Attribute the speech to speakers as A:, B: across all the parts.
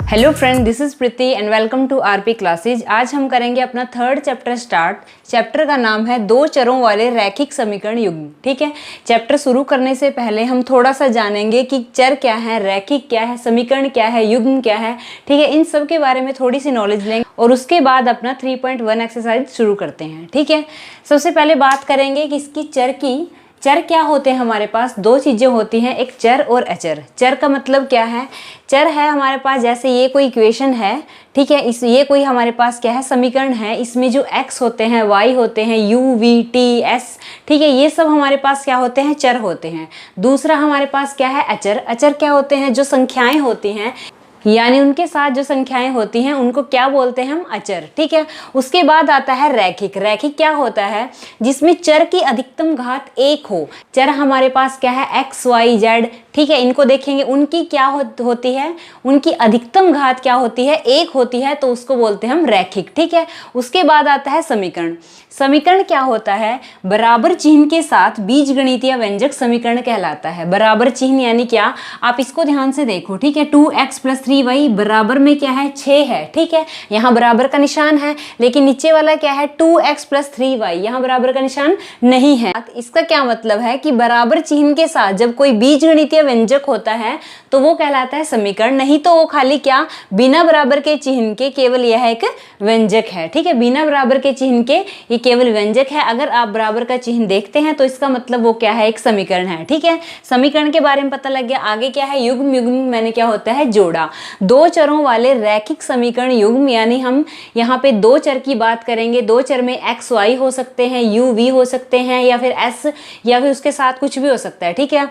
A: Hello friend, this is Preeti and welcome to RP classes. आज हम करेंगे अपना थर्ड चैप्टर स्टार्ट। चैप्टर का नाम है दो चरों वाले रैखिक समीकरण युग्म। ठीक है, चैप्टर शुरू करने से पहले हम थोड़ा सा जानेंगे कि चर क्या है, रैखिक क्या है, समीकरण क्या है, युग्म क्या है। ठीक है, इन सब के बारे में थोड़ी सी नॉलेज लेंगे और उसके बाद अपना 3.1 एक्सरसाइज शुरू करते हैं। ठीक है, सबसे पहले बात करेंगे कि इसकी चर क्या होते हैं। हमारे पास दो चीज़ें होती हैं, एक चर और अचर। चर का मतलब क्या है? चर है हमारे पास जैसे ये कोई इक्वेशन है, ठीक है, ये कोई हमारे पास क्या है, समीकरण है। इसमें जो x होते हैं, y होते हैं, u, v, t, s, ठीक है, ये सब हमारे पास क्या होते हैं, चर होते हैं। दूसरा हमारे पास क्या है, अचर। अचर क्या होते हैं, जो संख्याएं होती हैं, यानी उनके साथ जो संख्याएं होती हैं उनको क्या बोलते हैं हम, अचर। ठीक है, उसके बाद आता है रैखिक। रैखिक क्या होता है, जिसमें चर की अधिकतम घात एक हो। चर हमारे पास क्या है, x, y, z, ठीक है, इनको देखेंगे उनकी क्या होती है, उनकी अधिकतम घात क्या होती है, एक होती है, तो उसको बोलते हैं हम रैखिक। ठीक है, उसके बाद आता है समीकरण। समीकरण क्या होता है, बराबर चिन्ह के साथ बीजगणितीय व्यंजक समीकरण कहलाता है। बराबर चिन्ह यानी क्या, आप इसको ध्यान से देखो। ठीक है, 2x + 3y बराबर में क्या है, 6 है। ठीक है, यहाँ बराबर का निशान है, लेकिन नीचे वाला क्या है, 2x + 3y, यहाँ बराबर का निशान नहीं है। इसका क्या मतलब है कि बराबर चिन्ह के साथ जब कोई बीजगणितीय व्यंजक होता है तो वो कहलाता है समीकरण, नहीं तो वो खाली क्या, बिना बराबर के चिन्ह के केवल यह एक व्यंजक है। ठीक है, बिना बराबर के चिन्ह के ये केवल व्यंजक है। अगर आप बराबर का चिन्ह देखते हैं तो इसका मतलब वो क्या है, एक समीकरण है। ठीक है, समीकरण के बारे में पता लग गया। आगे क्या है, युग्म। युग्म मैंने क्या होता है, जोड़ा। दो चरों वाले रैखिक समीकरण युग्म, यानी हम यहाँ पे दो चर की बात करेंगे। दो चर में x, y हो सकते हैं, u, v हो सकते हैं, या फिर s, या फिर उसके साथ कुछ भी हो सकता है। ठीक है,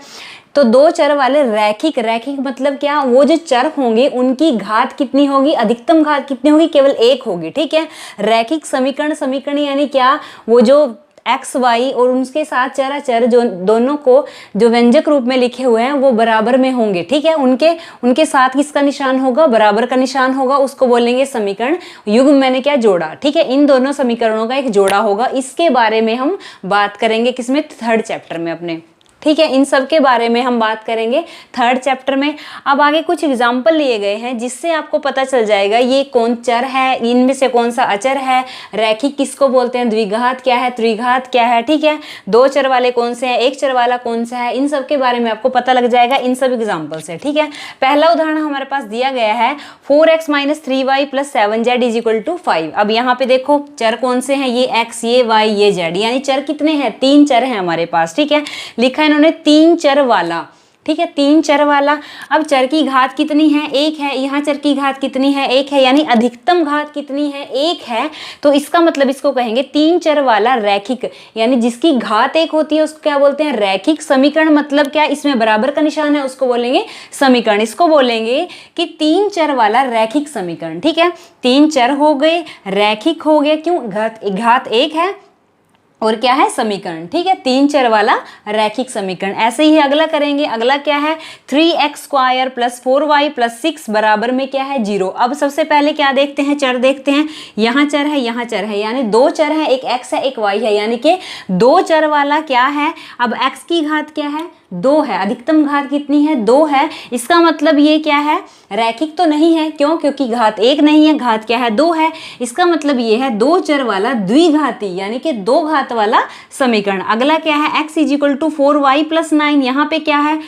A: तो दो चर वाले रैखिक। रैखिक मतलब क्या, वो जो चर होंगे उनकी घात कितनी होगी, अधिकतम घात कितनी होगी, केवल एक होगी। ठीक है, रैखिक समीकरण यानी क्या, वो जो x, y और उनके साथ चर अचर जो दोनों को जो व्यंजक रूप में लिखे हुए हैं वो बराबर में होंगे। ठीक है, उनके साथ किसका निशान होगा, बराबर का निशान होगा, उसको बोलेंगे समीकरण। युग्म मैंने क्या, जोड़ा। ठीक है, इन दोनों समीकरणों का एक जोड़ा होगा। इसके बारे में हम बात करेंगे किसमें, थर्ड चैप्टर में अपने। ठीक है, इन सब के बारे में हम बात करेंगे थर्ड चैप्टर में। अब आगे कुछ एग्जाम्पल लिए गए हैं जिससे आपको पता चल जाएगा ये कौन चर है, इनमें से कौन सा अचर है, रैखिक किसको बोलते हैं, द्विघात क्या है, त्रिघात क्या है। ठीक है, दो चर वाले कौन से हैं, एक चर वाला कौन सा है, इन सब के बारे में आपको पता लग जाएगा इन सब एग्जाम्पल से। ठीक है, पहला उदाहरण हमारे पास दिया गया है 4x - 3y + 7z = 5। अब यहाँ पे देखो चर कौन से हैं, ये x, ये y, ये z, यानी चर कितने हैं, तीन चर हैं हमारे पास। ठीक है, लिखा इन्होंने तीन चर वाला। ठीक है, तीन चर वाला। अब चर की घात कितनी है, एक है। यहाँ चर की घात कितनी है, एक है, यानी अधिकतम घात कितनी है, एक है। तो इसका मतलब इसको कहेंगे तीन चर वाला रैखिक, यानी जिसकी घात एक होती है उसको क्या बोलते हैं, रैखिक समीकरण। मतलब क्या, इसमें बराबर का निशान है, उसको बोलेंगे समीकरण। इसको बोलेंगे कि तीन चर वाला रैखिक समीकरण। ठीक है, तीन चर हो गए, रैखिक हो गए, क्यों, घात एक है और क्या है, समीकरण। ठीक है, तीन चर वाला रैखिक समीकरण। ऐसे ही अगला करेंगे। अगला क्या है, 3x² + 4y + 6 बराबर में क्या है, 0। अब सबसे पहले क्या देखते हैं, चर देखते हैं। यहाँ चर है, यहाँ चर है, यानी दो चर है, एक x है, एक y है, यानी कि दो चर वाला क्या है। अब x की घात क्या है, 2 है, अधिकतम घात कितनी है, 2 है। इसका मतलब ये क्या है, रैखिक तो नहीं है, क्यों, क्योंकि घात एक नहीं है, घात क्या है, 2 है। इसका मतलब ये है दो चर वाला द्विघाती, यानी कि दो घात वाला समीकरण। अगला क्या है, x = 4y + 9। यहाँ पे क्या है,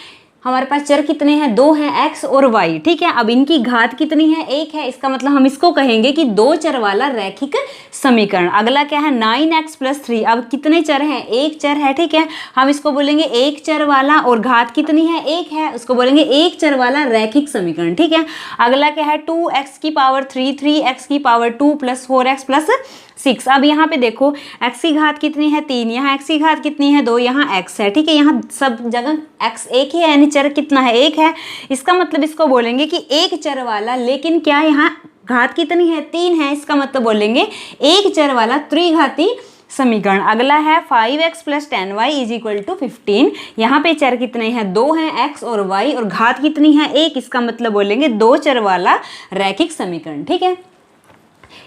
A: हमारे पास चर कितने हैं, दो हैं, x और y। ठीक है, अब इनकी घात कितनी है, एक है। इसका मतलब हम इसको कहेंगे कि दो चर वाला रैखिक समीकरण। अगला क्या है, 9x + 3। अब कितने चर हैं, एक चर है। ठीक है, हम इसको बोलेंगे एक चर वाला, और घात कितनी है, एक है, उसको बोलेंगे एक चर वाला रैखिक समीकरण। ठीक है, अगला क्या है, 2x⁵ 3x⁵2 + 4x + 6। अब यहाँ पे देखो x की घात कितनी है, 3, यहाँ x की घात कितनी है, 2, यहाँ x है। ठीक है, यहाँ सब जगह x एक ही है, यानी चर कितना है, एक है। इसका मतलब इसको बोलेंगे कि एक चर वाला, लेकिन क्या यहाँ घात कितनी है, 3 है। इसका मतलब बोलेंगे एक चर वाला त्रिघाती समीकरण। अगला है 5x + 10y = 15। यहाँ पे चर कितने हैं, 2 हैं, x और y, और घात कितनी है, 1। इसका मतलब बोलेंगे दो चर वाला रैखिक समीकरण। ठीक है,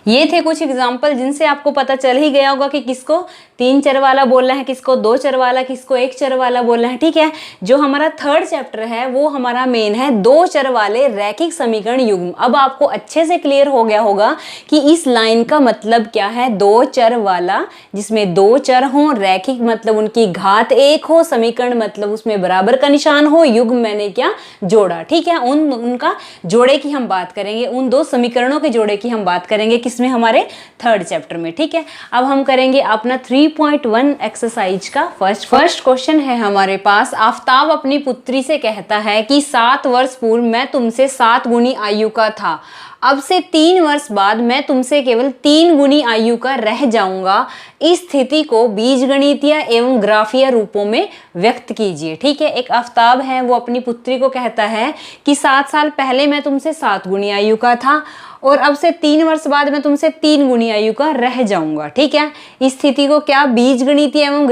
A: ये थे कुछ एग्जाम्पल जिनसे आपको पता चल ही गया होगा कि किसको 3 चर वाला बोलना है, किसको 2 चर वाला, किसको 1 चर वाला बोलना है। ठीक है, जो हमारा थर्ड चैप्टर है वो हमारा मेन है 2 चर वाले रैखिक समीकरण युग्म। अब आपको अच्छे से क्लियर हो गया होगा कि इस लाइन का मतलब क्या है, 2 चर वाला, जिसमें 2 चर हो, रैखिक मतलब उनकी घात 1 हो, समीकरण मतलब उसमें बराबर का निशान हो, युग्म मैंने क्या जोड़ा। ठीक है, उनका जोड़े की हम बात करेंगे, उन 2 समीकरणों के जोड़े की हम बात करेंगे किसमें, हमारे थर्ड चैप्टर में। ठीक है, अब हम करेंगे अपना 3.1 एक्सरसाइज का फर्स्ट क्वेश्चन है हमारे पास। आफताब अपनी पुत्री से कहता है कि 7 वर्ष पूर्व मैं तुमसे 7 गुनी आयु का था, अब से 3 वर्ष बाद मैं तुमसे केवल 3 गुनी आयु का रह जाऊंगा। इस स्थिति को बीजगणितीय एवं ग्राफीय रूपों में व्यक्त कीजिए। ठीक है, एक आफताब है वो अपनी पुत्री को कहता है कि 7 साल पहले मैं तुमसे 7 गुनी आयु का था और अब से 3 वर्ष बाद मैं तुमसे 3 गुनी आयु का रह जाऊंगा। ठीक है, इस स्थिति को क्या बीजगणितीय एवं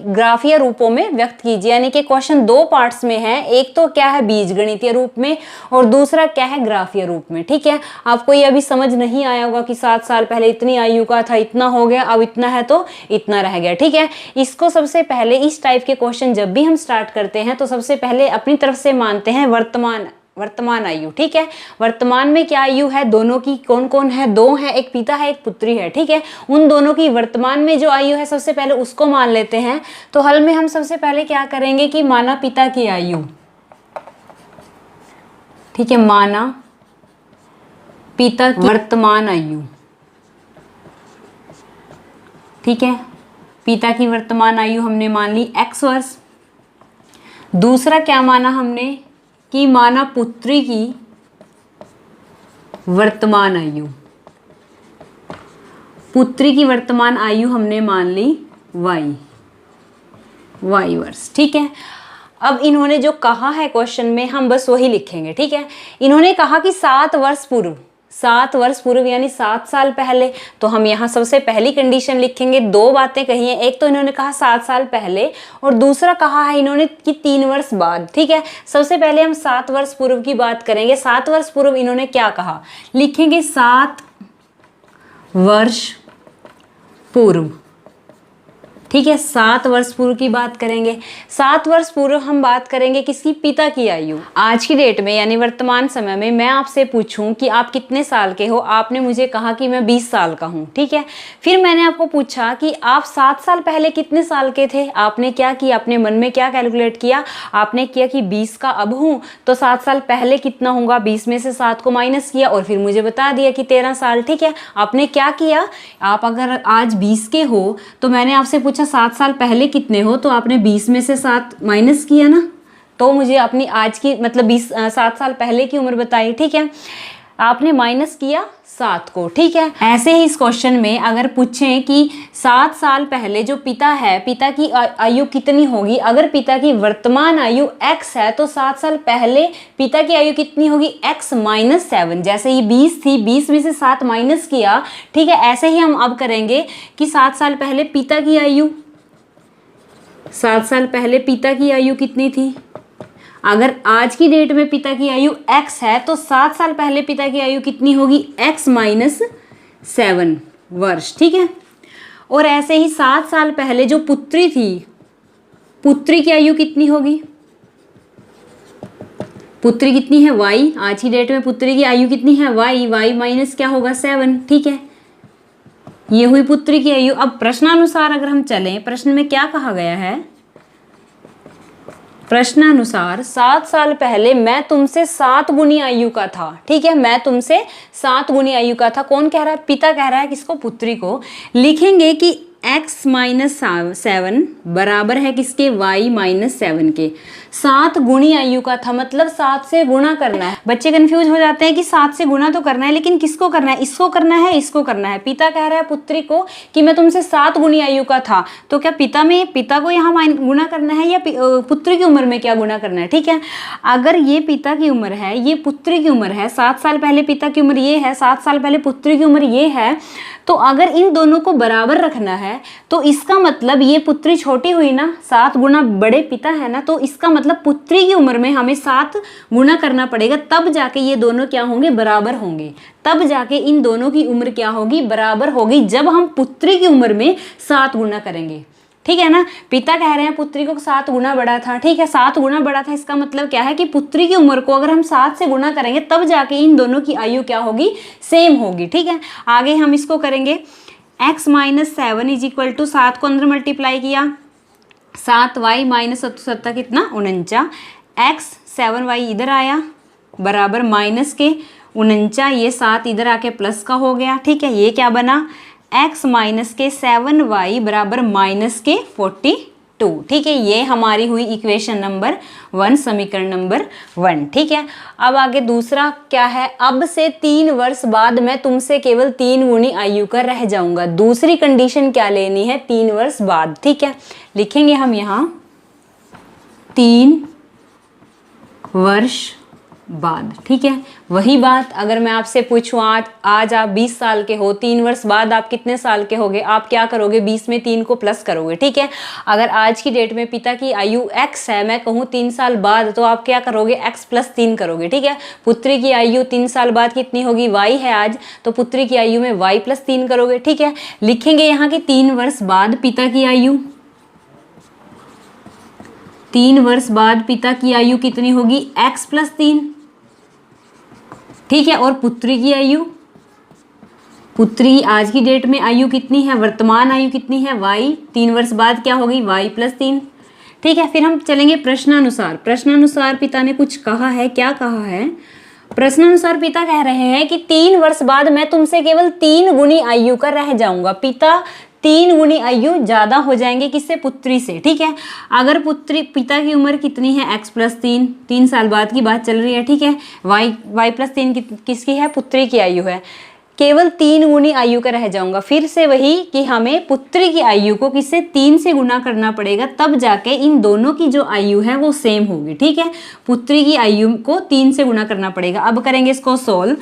A: ग्राफीय रूपों में व्यक्त कीजिए। यानी कि क्वेश्चन 2 पार्ट्स में है, एक तो क्या है बीजगणितीय रूप में और दूसरा क्या है ग्राफीय रूप में। ठीक है, आपको ये अभी समझ नहीं आया होगा कि 7 साल पहले इतनी आयु का था, इतना हो गया, अब इतना है तो इतना रह गया। ठीक है, इसको सबसे पहले इस टाइप के क्वेश्चन जब भी हम स्टार्ट करते हैं तो सबसे पहले अपनी तरफ से मानते हैं वर्तमान आयु। ठीक है, वर्तमान में क्या आयु है, दोनों की कौन कौन है, 2 है, एक पिता है एक पुत्री है। ठीक है, उन दोनों की वर्तमान में जो आयु है सबसे पहले उसको मान लेते हैं। तो हल में हम सबसे पहले क्या करेंगे कि माना पिता की आयु। ठीक है, माना पिता की वर्तमान आयु। ठीक है, पिता की वर्तमान आयु हमने मान ली x वर्ष। दूसरा क्या माना हमने कि माना पुत्री की वर्तमान आयु। पुत्री की वर्तमान आयु हमने मान ली y वर्ष। ठीक है, अब इन्होंने जो कहा है क्वेश्चन में हम बस वही लिखेंगे। ठीक है, इन्होंने कहा कि 7 वर्ष पूर्व, 7 वर्ष पूर्व यानी 7 साल पहले, तो हम यहाँ सबसे पहली कंडीशन लिखेंगे। 2 बातें कही हैं, एक तो इन्होंने कहा 7 साल पहले और दूसरा कहा है इन्होंने कि 3 वर्ष बाद। ठीक है, सबसे पहले हम 7 वर्ष पूर्व की बात करेंगे। 7 वर्ष पूर्व इन्होंने क्या कहा, लिखेंगे 7 वर्ष पूर्व। ठीक है, 7 वर्ष पूर्व की बात करेंगे। 7 वर्ष पूर्व हम बात करेंगे किसकी, पिता की आयु। आज की डेट में यानी वर्तमान समय में मैं आपसे पूछूं कि आप कितने साल के हो, आपने मुझे कहा कि मैं 20 साल का हूं। ठीक है, फिर मैंने आपको पूछा कि आप 7 साल पहले कितने साल के थे, आपने क्या किया, अपने मन में क्या कैलकुलेट किया, आपने किया कि 20 का अब हूं तो 7 साल पहले कितना होगा, 20 में से 7 को माइनस किया और फिर मुझे बता दिया कि 13 साल। ठीक है, आपने क्या किया, आप अगर आज 20 के हो तो मैंने आपसे पूछा 7 साल पहले कितने हो, तो आपने 20 में से 7 माइनस किया ना, तो मुझे अपनी आज की मतलब 7 साल पहले की उम्र बताई। ठीक है, आपने माइनस किया 7 को। ठीक है, ऐसे ही इस क्वेश्चन में अगर पूछें कि 7 साल पहले जो पिता है, पिता की आयु कितनी होगी, अगर पिता की वर्तमान आयु x है तो 7 साल पहले पिता की आयु कितनी होगी, x माइनस 7। जैसे ये 20 थी, 20 में से 7 माइनस किया। ठीक है, ऐसे ही हम अब करेंगे कि 7 साल पहले पिता की आयु, 7 साल पहले पिता की आयु कितनी थी, अगर आज की डेट में पिता की आयु x है तो 7 साल पहले पिता की आयु कितनी होगी, x माइनस 7 वर्ष। ठीक है, और ऐसे ही 7 साल पहले जो पुत्री थी, पुत्री की आयु कितनी होगी, पुत्री कितनी है y, आज की डेट में पुत्री की आयु कितनी है y माइनस क्या होगा 7। ठीक है, ये हुई पुत्री की आयु। अब प्रश्नानुसार अगर हम चलें, प्रश्न में क्या कहा गया है, प्रश्नानुसार 7 साल पहले मैं तुमसे 7 गुनी आयु का था। ठीक है, मैं तुमसे 7 गुनी आयु का था। कौन कह रहा है, पिता कह रहा है, किसको, पुत्री को। लिखेंगे कि x माइनस 7 बराबर है किसके, y माइनस 7 के। 7 गुणी आयु का था मतलब 7 से गुणा करना है। बच्चे कंफ्यूज हो जाते हैं कि 7 से गुणा तो करना है, लेकिन किसको करना है, इसको करना है, इसको करना है। पिता कह रहा है पुत्री को कि मैं तुमसे 7 गुणी आयु का था, तो क्या पिता को यहाँ गुणा करना है या पुत्री की उम्र में क्या गुणा करना है। ठीक है, अगर ये पिता की उम्र है, ये पुत्री की उम्र है, 7 साल पहले पिता की उम्र ये है, 7 साल पहले पुत्री की उम्र ये है, तो अगर इन दोनों को बराबर रखना है, है तो इसका मतलब ये पुत्री छोटी हुई ना, 7 गुना बड़े पिता है ना, तो इसका मतलब पुत्री की उम्र में हमें 7 गुना करना पड़ेगा, तब जाके ये दोनों क्या होंगे, बराबर होंगे। तब जाके इन दोनों की उम्र क्या होगी, बराबर होगी, जब हम पुत्री की उम्र में 7 गुना करेंगे। ठीक है ना। पिता कह रहे हैं पुत्री को 7 गुना बड़ा था, ठीक है, 7 गुना बड़ा था, इसका मतलब क्या है कि पुत्री की उम्र को अगर हम 7 से गुना करेंगे तब जाके इन दोनों की आयु क्या होगी, सेम होगी। ठीक है, आगे हम इसको करेंगे x minus 7 is equal to 7 को अंदर मल्टीप्लाई किया, 7y माइनस 7 कितना 49, x 7y इधर आया बराबर माइनस के 49, ये 7 इधर आके प्लस का हो गया। ठीक है, ये क्या बना, x माइनस के 7y बराबर माइनस के 42। ठीक है, ये हमारी हुई इक्वेशन नंबर 1, समीकरण नंबर 1। ठीक है, अब आगे दूसरा क्या है, अब से 3 वर्ष बाद मैं तुमसे केवल 3 गुनी आयु का रह जाऊंगा। दूसरी कंडीशन क्या लेनी है, 3 वर्ष बाद। ठीक है, लिखेंगे हम यहाँ 3 वर्ष बाद। ठीक है, वही बात अगर मैं आपसे पूछूं आज आप 20 साल के हो, 3 वर्ष बाद आप कितने साल के होगे, आप क्या करोगे, 20 में 3 को प्लस करोगे। ठीक है, अगर आज की डेट में पिता की आयु x है, मैं कहूँ 3 साल बाद, तो आप क्या करोगे, x प्लस 3 करोगे। ठीक है, पुत्री की आयु 3 साल बाद कितनी होगी, y है आज, तो पुत्री की आयु में y प्लस 3 करोगे। ठीक है, लिखेंगे यहाँ की 3 वर्ष बाद पिता की आयु, 3 वर्ष बाद पिता की आयु कितनी होगी, x प्लस 3। ठीक है, और पुत्री की आयु, पुत्री आज की डेट में आयु कितनी है, वर्तमान आयु कितनी है, y, 3 वर्ष बाद क्या होगी, y प्लस 3। ठीक है, फिर हम चलेंगे प्रश्नानुसार। प्रश्नानुसार पिता ने कुछ कहा है, क्या कहा है, प्रश्नानुसार पिता कह रहे हैं कि 3 वर्ष बाद मैं तुमसे केवल 3 गुनी आयु का रह जाऊंगा। पिता 3 गुनी आयु ज्यादा हो जाएंगे किससे, पुत्री से। ठीक है, अगर पुत्री पिता की उम्र कितनी है, x प्लस 3, 3 साल बाद की बात चल रही है। ठीक है, y प्लस 3 किसकी है, पुत्री की आयु है, केवल 3 गुनी आयु का रह जाऊंगा। फिर से वही कि हमें पुत्री की आयु को किससे, 3 से गुना करना पड़ेगा, तब जाके इन दोनों की जो आयु है वो सेम होगी। ठीक है, पुत्री की आयु को 3 से गुना करना पड़ेगा। अब करेंगे इसको solve,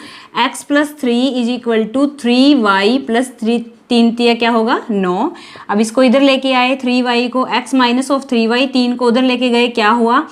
A: x plus 3 is equal to 3y plus 3, 3 तिया क्या होगा 9। अब इसको इधर लेके आए 3y को, x माइनस ऑफ 3y, 3 को उधर लेके गए, क्या हुआ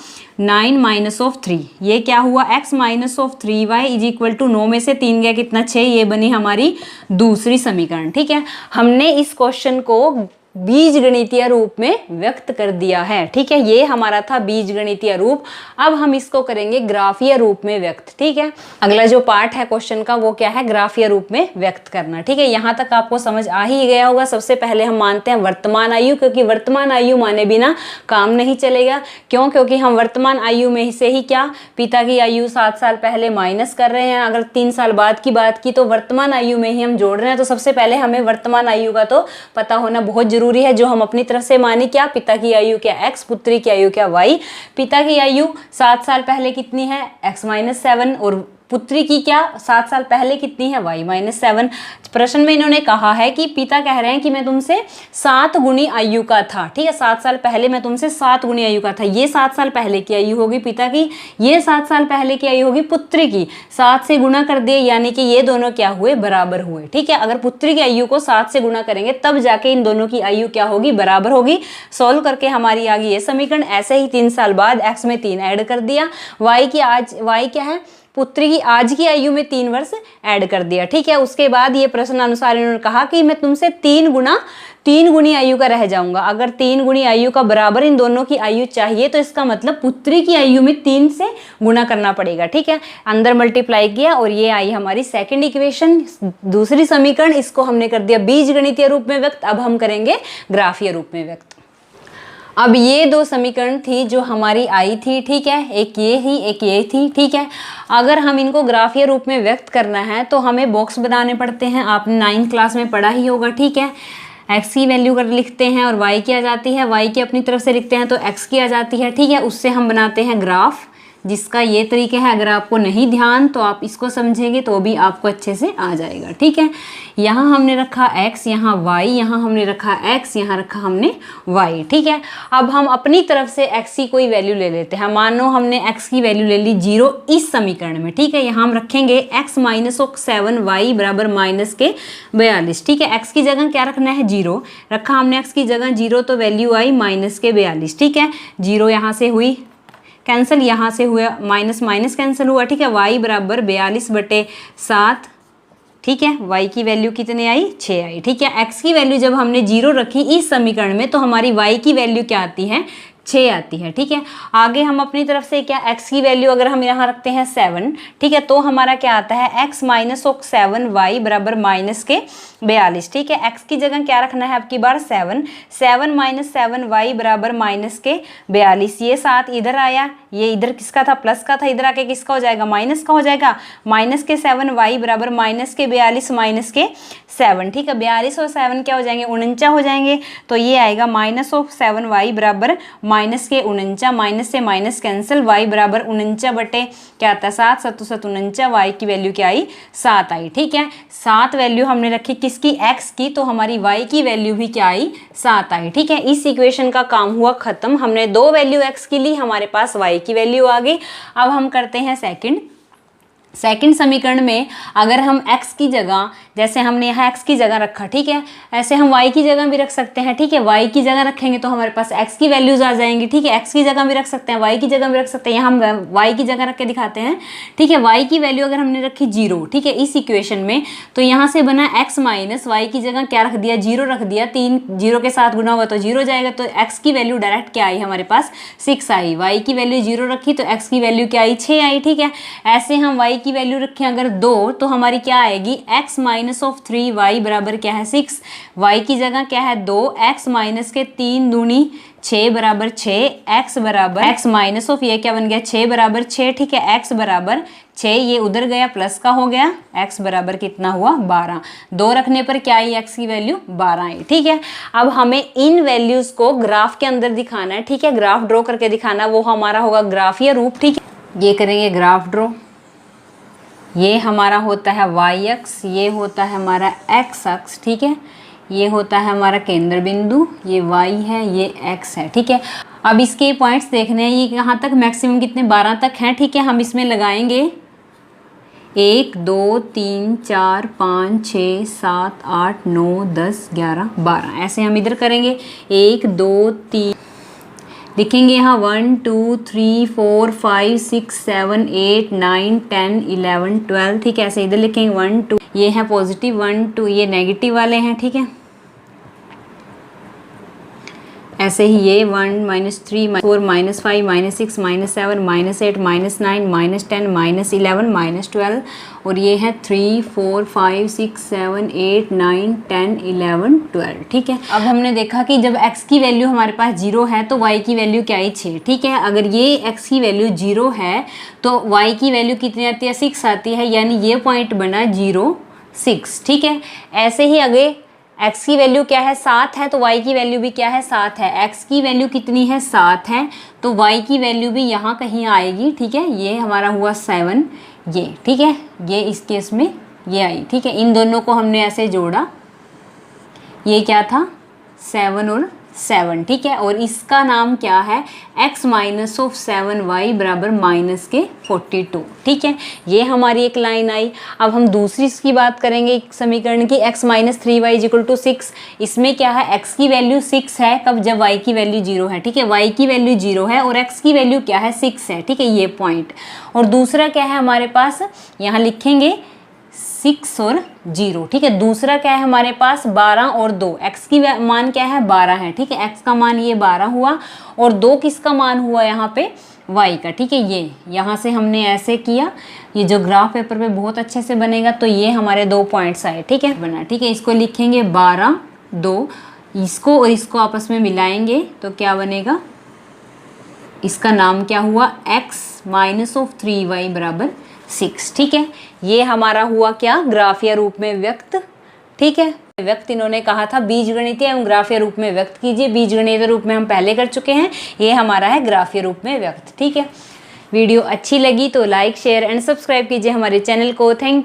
A: 9 माइनस ऑफ 3, ये क्या हुआ x minus of 3y is equal to 9 में से 3 गया कितना 6, ये बनी हमारी दूसरी समीकरण। ठीक है, हमने इस क्वेश्चन को बीजगणितीय रूप में व्यक्त कर दिया है। ठीक है, ये हमारा था बीजगणितीय रूप। अब हम इसको करेंगे ग्राफीय रूप में व्यक्त। ठीक है, अगला जो पार्ट है क्वेश्चन का वो क्या है, ग्राफीय रूप में व्यक्त करना। ठीक है, यहाँ तक आपको समझ आ ही गया होगा। सबसे पहले हम मानते हैं वर्तमान आयु, क्योंकि वर्तमान आयु माने बिना काम नहीं चलेगा। क्यों, क्योंकि हम वर्तमान आयु में से ही क्या, पिता की आयु 7 साल पहले माइनस कर रहे हैं। अगर 3 साल बाद की बात की तो वर्तमान आयु में ही हम जोड़ रहे हैं। तो सबसे पहले हमें वर्तमान आयु का तो पता होना बहुत जरूरी है, जो हम अपनी तरफ से माने क्या, पिता की आयु क्या x, पुत्री की आयु क्या y। पिता की आयु 7 साल पहले कितनी है, x माइनस 7, और पुत्री की क्या 7 साल पहले कितनी है, y माइनस 7। प्रश्न में इन्होंने कहा है कि पिता कह रहे हैं कि मैं तुमसे 7 गुनी आयु का था। ठीक है, 7 साल पहले मैं तुमसे 7 गुनी आयु का था। ये 7 साल पहले की आयु होगी पिता की, ये 7 साल पहले की आयु होगी पुत्री की। 7 से गुना कर दिए, यानी कि ये दोनों क्या हुए, बराबर हुए। ठीक है, अगर पुत्री की आयु को 7 से गुना करेंगे तब जाके इन दोनों की आयु क्या होगी, बराबर होगी। सॉल्व करके हमारी आ गई ये समीकरण। ऐसे ही 3 साल बाद x में 3 ऐड कर दिया, y क्या है, पुत्री की आज की आयु में 3 वर्ष ऐड कर दिया। ठीक है, उसके बाद ये प्रश्न अनुसार इन्होंने कहा कि मैं तुमसे 3 गुनी आयु का रह जाऊंगा। अगर 3 गुनी आयु का बराबर इन दोनों की आयु चाहिए तो इसका मतलब पुत्री की आयु में 3 से गुना करना पड़ेगा। ठीक है, अंदर मल्टीप्लाई किया और ये आई हमारी सेकंड इक्वेशन, दूसरी समीकरण। इसको हमने कर दिया बीजगणितीय रूप में व्यक्त। अब हम करेंगे ग्राफीय रूप में व्यक्त। अब ये 2 समीकरण थी जो हमारी आई थी। ठीक है, एक ये ही, एक ये थी। ठीक है, अगर हम इनको ग्राफीय रूप में व्यक्त करना है तो हमें बॉक्स बनाने पड़ते हैं। आपने 9th क्लास में पढ़ा ही होगा। ठीक है, x की वैल्यू कर लिखते हैं और y की आ जाती है, y की अपनी तरफ से लिखते हैं तो x की आ जाती है। ठीक है, उससे हम बनाते हैं ग्राफ। जिसका ये तरीका है, अगर आपको नहीं ध्यान तो आप इसको समझेंगे तो भी आपको अच्छे से आ जाएगा। ठीक है, यहाँ हमने रखा x, यहाँ y, यहाँ हमने रखा x, यहाँ रखा हमने y। ठीक है, अब हम अपनी तरफ से x की कोई वैल्यू ले लेते हैं। मान लो हमने x की वैल्यू ले ली 0 इस समीकरण में। ठीक है, यहाँ हम रखेंगे x माइनस 7 y बराबर माइनस के 42। ठीक है, x की जगह क्या रखना है 0 रखा हमने, x की जगह 0 तो वैल्यू आई माइनस के 42। ठीक है, 0 यहाँ से हुई कैंसिल, यहाँ से हुआ माइनस माइनस कैंसिल हुआ। ठीक है, y बराबर 42/7। ठीक है, y की वैल्यू कितने आई 6 आई। ठीक है, x की वैल्यू जब हमने 0 रखी इस समीकरण में तो हमारी y की वैल्यू क्या आती है 6 आती है। ठीक है, आगे हम अपनी तरफ से क्या x की वैल्यू अगर हम यहाँ रखते हैं 7, ठीक है, तो हमारा क्या आता है x माइनस 7 y बराबर माइनस के 42। ठीक है, x की जगह क्या रखना है अब की बार 7, 7 माइनस 7 y बराबर माइनस के 42। ये 7 इधर आया, ये इधर किसका था प्लस का था, इधर आके किसका हो जाएगा माइनस का हो जाएगा, माइनस के 7 y बराबर माइनस के 42 माइनस के 7। ठीक है, 42 और 7 क्या हो जाएंगे 49 हो जाएंगे, तो ये आएगा माइनस 7 y बराबर माइनस के 49, माइनस से माइनस कैंसिल, y बराबर 49 बटे क्या आता है 7, 7 7 49, y की वैल्यू क्या आई 7 आई। ठीक है, 7 वैल्यू हमने रखी किसकी x की, तो हमारी y की वैल्यू भी क्या आई 7 आई। ठीक है, इस इक्वेशन का काम हुआ खत्म। हमने 2 वैल्यू x की ली, हमारे पास y की वैल्यू आ गई। अब हम करते हैं सेकंड समीकरण में अगर हम x की जगह, जैसे हमने यहाँ x की जगह रखा, ठीक है, ऐसे हम y की जगह भी रख सकते हैं। ठीक है, y की जगह रखेंगे तो हमारे पास x की वैल्यूज आ जाएंगी। ठीक है, x की जगह भी रख सकते हैं, y की जगह भी रख सकते हैं। यहाँ हम y की जगह रख के दिखाते हैं। ठीक है, y की वैल्यू अगर हमने रखी 0, ठीक है, इस इक्वेशन में, तो यहाँ से बना x माइनस y की जगह क्या रख दिया 0 रख दिया, 3 0 के साथ गुना हुआ तो 0 जाएगा, तो x की वैल्यू डायरेक्ट क्या आई हमारे पास 6 आई। y की वैल्यू 0 रखी तो x की वैल्यू क्या आई 6 आई। ठीक है, ऐसे हम y की वैल्यू रखें अगर 2 तो हमारी क्या आएगी x माइनस 3y बराबर क्या है 6, y की जगह क्या है 2, x माइनस के 3 दूनी 6 बराबर 6, x बराबर x माइनस ये क्या बन गया 6 बराबर 6। ठीक है, x बराबर 6, ये उधर गया प्लस का हो गया, x बराबर कितना हुआ 12। 2 रखने पर क्या आई x की वैल्यू 12 आई। ठीक है, अब हमें इन वैल्यूज को ग्राफ के अंदर दिखाना है। ठीक है, ग्राफ ड्रॉ करके दिखाना, वो हमारा होगा ग्राफीय रूप। ठीक है, ये करेंगे ग्राफ ड्रॉ। ये हमारा होता है y अक्ष, ये होता है हमारा x अक्ष। ठीक है, ये होता है हमारा केंद्र बिंदु, ये y है, ये x है। ठीक है, अब इसके पॉइंट्स देखने हैं, ये कहाँ तक मैक्सिमम कितने 12 तक हैं। ठीक है, हम इसमें लगाएंगे 1 2 3 4 5 6 7 8 9 10 11 12, ऐसे हम इधर करेंगे 1 2 3 लिखेंगे यहाँ 1 2 3 4 5 6 7 8 9 10 11 12। ठीक है, ऐसे इधर लिखेंगे 1 2, ये है पॉजिटिव 1 2, ये नेगेटिव वाले हैं। ठीक है, ऐसे ही ये 1 -3 4 -5 -6 -7 -8 -9 -10 -11 -12, और ये है 3 4 5 6 7 8 9 10 11 12। ठीक है, अब हमने देखा कि जब x की वैल्यू हमारे पास 0 है तो y की वैल्यू क्या आई 6। ठीक है, अगर ये x की वैल्यू 0 है तो y की वैल्यू कितनी आती है 6 आती है, यानी ये पॉइंट बना 0 6। ठीक है, ऐसे ही आगे x की वैल्यू क्या है 7 है तो y की वैल्यू भी क्या है 7 है। x की वैल्यू कितनी है 7 है तो y की वैल्यू भी यहाँ कहीं आएगी। ठीक है, ये हमारा हुआ 7 ये। ठीक है, ये इस केस में ये आई। ठीक है, इन दोनों को हमने ऐसे जोड़ा, ये क्या था 7 और 7। ठीक है, और इसका नाम क्या है x माइनस 7y बराबर माइनस के 42। ठीक है, ये हमारी एक लाइन आई। अब हम दूसरी इसकी बात करेंगे समीकरण की, x minus 3y equal to 6। इसमें क्या है x की वैल्यू 6 है, कब जब y की वैल्यू 0 है। ठीक है, y की वैल्यू 0 है और x की वैल्यू क्या है 6 है। ठीक है, ये पॉइंट। और दूसरा क्या है हमारे पास, यहाँ लिखेंगे 6 और 0। ठीक है, दूसरा क्या है हमारे पास 12 और 2, x की मान क्या है 12 है। ठीक है, x का मान ये 12 हुआ और 2 किसका मान हुआ यहाँ पे y का। ठीक है, ये यहाँ से हमने ऐसे किया, ये जो ग्राफ पेपर पे बहुत अच्छे से बनेगा, तो ये हमारे 2 पॉइंट्स आए। ठीक है, बना। ठीक है, इसको लिखेंगे 12 2, इसको और इसको आपस में मिलाएंगे तो क्या बनेगा, इसका नाम क्या हुआ x माइनस 3y बराबर 6। ठीक है, ये हमारा हुआ क्या ग्राफीय रूप में व्यक्त। ठीक है, व्यक्त इन्होंने कहा था बीजगणितीय एवं ग्राफीय रूप में व्यक्त कीजिए। बीजगणितीय रूप में हम पहले कर चुके हैं, ये हमारा है ग्राफीय रूप में व्यक्त। ठीक है, वीडियो अच्छी लगी तो लाइक शेयर एंड सब्सक्राइब कीजिए हमारे चैनल को। Thank you.